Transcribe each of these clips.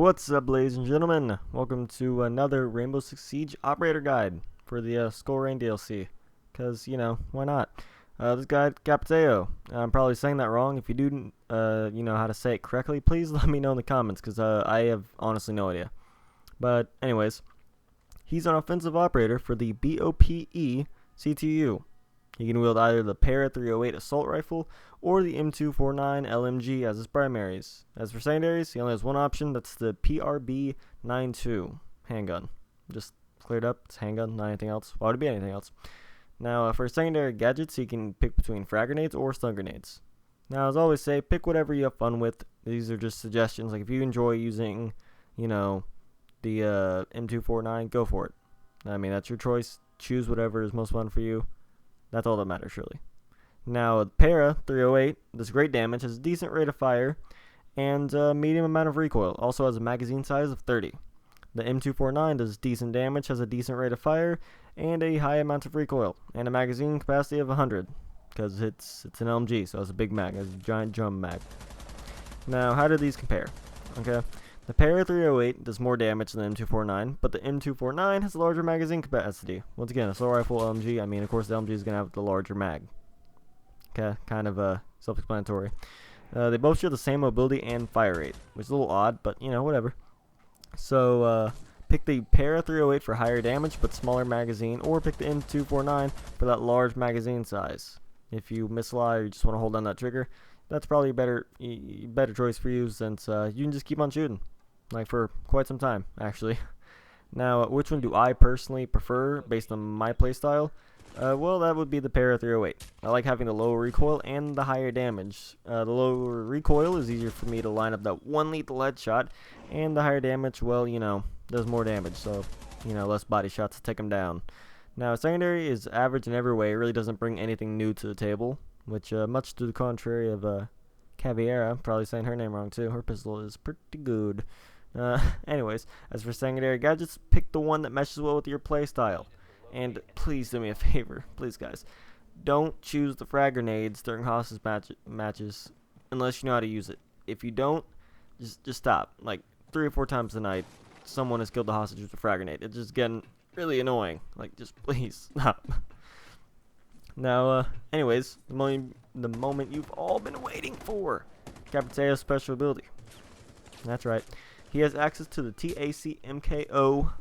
What's up, ladies and gentlemen? Welcome to another Rainbow Six Siege Operator Guide for the Skull Rain DLC. Because, why not? This guy, Capitao. I'm probably saying that wrong. If you do, know how to say it correctly, please let me know in the comments, because I have honestly no idea. But, anyways, he's an offensive operator for the BOPE CTU. He can wield either the Para 308 assault rifle or the M249 LMG as his primaries. As for secondaries, he only has one option, that's the PRB 92 handgun. Just cleared up, it's handgun, not anything else. Why would it be anything else? Now, for secondary gadgets, he can pick between frag grenades or stun grenades. Now, as I always say, pick whatever you have fun with. These are just suggestions. Like, if you enjoy using, the M249, go for it. I mean, that's your choice. Choose whatever is most fun for you. That's all that matters, really. Now, Para 308 does great damage, has a decent rate of fire, and a medium amount of recoil. Also has a magazine size of 30. The M249 does decent damage, has a decent rate of fire, and a high amount of recoil, and a magazine capacity of 100, because it's an LMG, so it's a big mag, it's a giant drum mag. Now, how do these compare? Okay, the Para 308 does more damage than the M249, but the M249 has a larger magazine capacity. Once again, assault rifle LMG, I mean, of course, the LMG is going to have the larger mag. Okay, kind of self-explanatory. They both share the same mobility and fire rate, which is a little odd, but, whatever. So, pick the Para 308 for higher damage but smaller magazine, or pick the M249 for that large magazine size. If you misfire or you just want to hold down that trigger, that's probably a better choice for you, since you can just keep on shooting, like for quite some time, actually. Now, which one do I personally prefer based on my playstyle? Well, that would be the Para 308. I like having the lower recoil and the higher damage. The lower recoil is easier for me to line up that one lethal headshot, and the higher damage, well, does more damage, so, less body shots to take them down. Now, secondary is average in every way. It really doesn't bring anything new to the table, which, much to the contrary of Caviera, I'm probably saying her name wrong too. Her pistol is pretty good. Anyways, as for secondary gadgets, pick the one that meshes well with your playstyle. And please do me a favor, please guys, don't choose the frag grenades during hostage matches unless you know how to use it. If you don't, just stop. Like 3 or 4 times a night, someone has killed the hostage with a frag grenade. It's just getting really annoying. Like, just please stop. Now, anyways, the moment you've all been waiting for, Capitao's special ability. That's right. He has access to the TAC-MKO,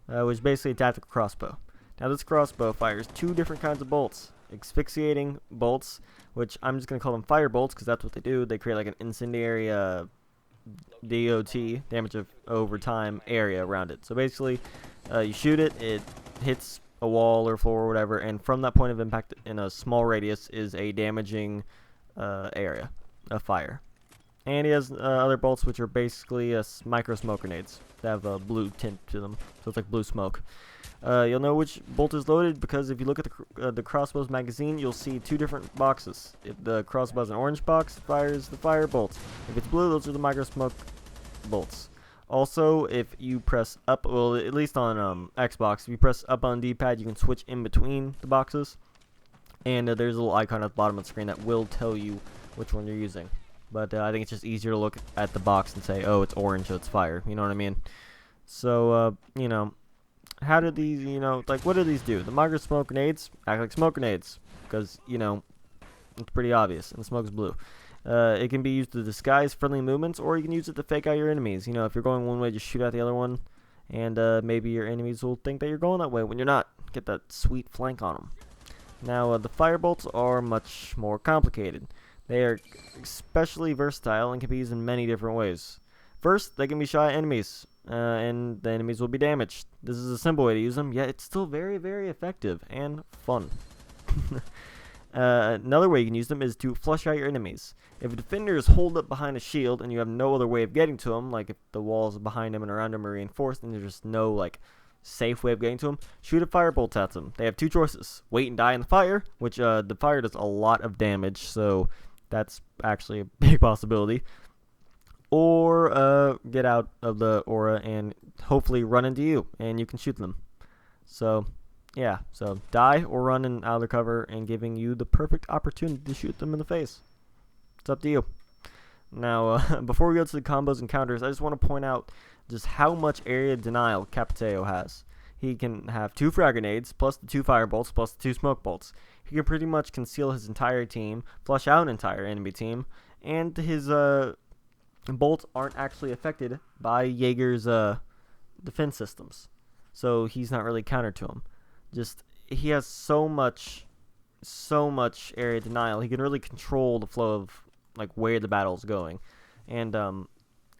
which is basically a tactical crossbow. Now, this crossbow fires 2 different kinds of bolts. Asphyxiating bolts, which I'm just going to call them fire bolts, because that's what they do. They create like an incendiary DOT, damage of over time, area around it. So basically, you shoot it, it hits a wall or floor or whatever, and from that point of impact in a small radius is a damaging area of fire. And he has other bolts, which are basically micro smoke grenades. They have a blue tint to them, so it's like blue smoke. You'll know which bolt is loaded because if you look at the crossbow's magazine, you'll see 2 different boxes. If the crossbow has an orange box, it fires the fire bolts. If it's blue, those are the micro smoke bolts. Also, if you press up, well, at least on Xbox, if you press up on D-pad, you can switch in between the boxes. And there's a little icon at the bottom of the screen that will tell you which one you're using. But I think it's just easier to look at the box and say, oh, it's orange, so it's fire. You know what I mean? So, how do these, like, what do these do? The micro smoke grenades act like smoke grenades because, it's pretty obvious, and the smoke's blue. It can be used to disguise friendly movements, or you can use it to fake out your enemies. If you're going one way, just shoot out the other one, and maybe your enemies will think that you're going that way when you're not. Get that sweet flank on them. Now, the fire bolts are much more complicated. They are especially versatile and can be used in many different ways. First, they can be shot at enemies, and the enemies will be damaged. This is a simple way to use them, yet it's still very, very effective and fun. Another way you can use them is to flush out your enemies. If a defender is holed up behind a shield and you have no other way of getting to him, like if the walls behind him and around him are reinforced and there's just no safe way of getting to him, shoot a firebolt at them. They have 2 choices: wait and die in the fire, which the fire does a lot of damage, so that's actually a big possibility. Or get out of the aura and hopefully run into you, and you can shoot them. So, yeah. So, die or run out of the cover, and giving you the perfect opportunity to shoot them in the face. It's up to you. Now, before we go to the combos and counters, I just want to point out just how much area denial Capitao has. He can have 2 frag grenades, plus the 2 fire bolts, plus the 2 smoke bolts. He can pretty much conceal his entire team, flush out an entire enemy team, and his bolts aren't actually affected by Jaeger's defense systems. So he's not really countered to him. Just, he has so much area denial. He can really control the flow of like where the battle's going. And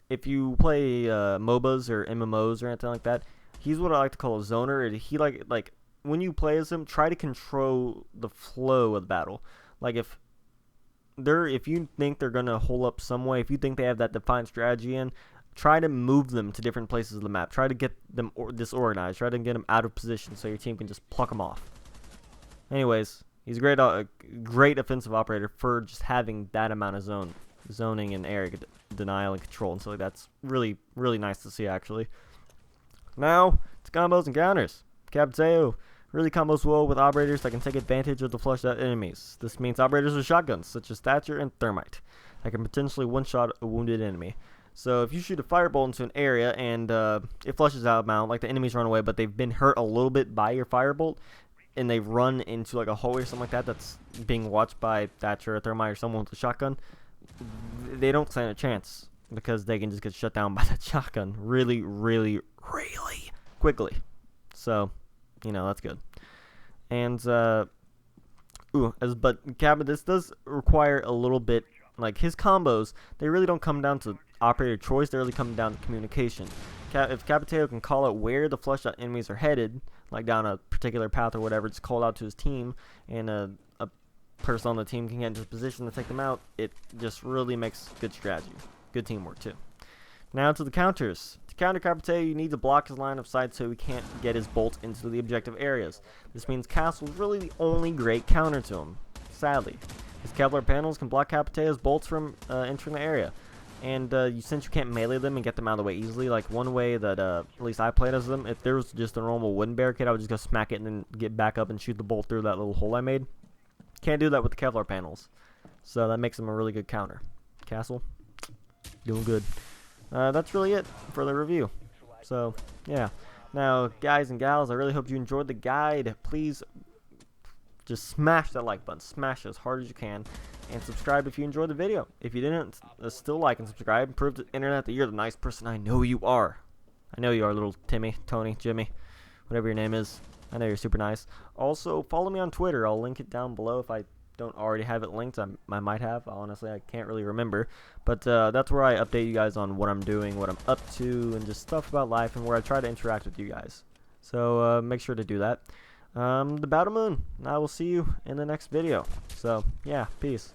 if you play MOBAs or MMOs or anything like that, he's what I like to call a zoner. He like when you play as him, try to control the flow of the battle. Like if you think they're gonna hole up some way, if you think they have that defined strategy in, try to move them to different places of the map. Try to get them disorganized. Try to get them out of position so your team can just pluck them off. Anyways, he's a great offensive operator for just having that amount of zoning and area denial and control, and so that's really nice to see actually. Now to combos and counters. Capitao really combos well with operators that can take advantage of the flushed out enemies. This means operators with shotguns such as Thatcher and Thermite that can potentially one-shot a wounded enemy. So if you shoot a firebolt into an area and it flushes out amount, like the enemies run away, but they've been hurt a little bit by your firebolt, and they've run into like a hallway or something like that that's being watched by Thatcher or Thermite or someone with a shotgun, they don't stand a chance because they can just get shut down by that shotgun really quickly. So, you know, that's good. And this does require a little bit, like his combos, they really don't come down to operator choice, they really come down to communication. If Capitao can call out where the flushed out enemies are headed, like down a particular path or whatever, just call out to his team, and a person on the team can get into a position to take them out, it just really makes good strategy. Good teamwork too. Now to the counters. To counter Capitao, you need to block his line of sight so he can't get his bolts into the objective areas. This means Castle's really the only great counter to him, sadly. His Kevlar panels can block Capitao's bolts from entering the area. And since you can't melee them and get them out of the way easily, like one way that at least I played as them, if there was just a normal wooden barricade, I would just go smack it and then get back up and shoot the bolt through that little hole I made. Can't do that with the Kevlar panels. So that makes him a really good counter. Castle, doing good. That's really it for the review. So, yeah. Now, guys and gals, I really hope you enjoyed the guide. Please just smash that like button. Smash it as hard as you can. And subscribe if you enjoyed the video. If you didn't, still like and subscribe. Prove to the internet that you're the nice person I know you are. I know you are, little Timmy, Tony, Jimmy, whatever your name is. I know you're super nice. Also, follow me on Twitter. I'll link it down below if I don't already have it linked. I might have. Honestly, I can't really remember. But that's where I update you guys on what I'm doing, what I'm up to, and just stuff about life, and where I try to interact with you guys. So make sure to do that. The Battle Moon. I will see you in the next video. So, yeah, peace.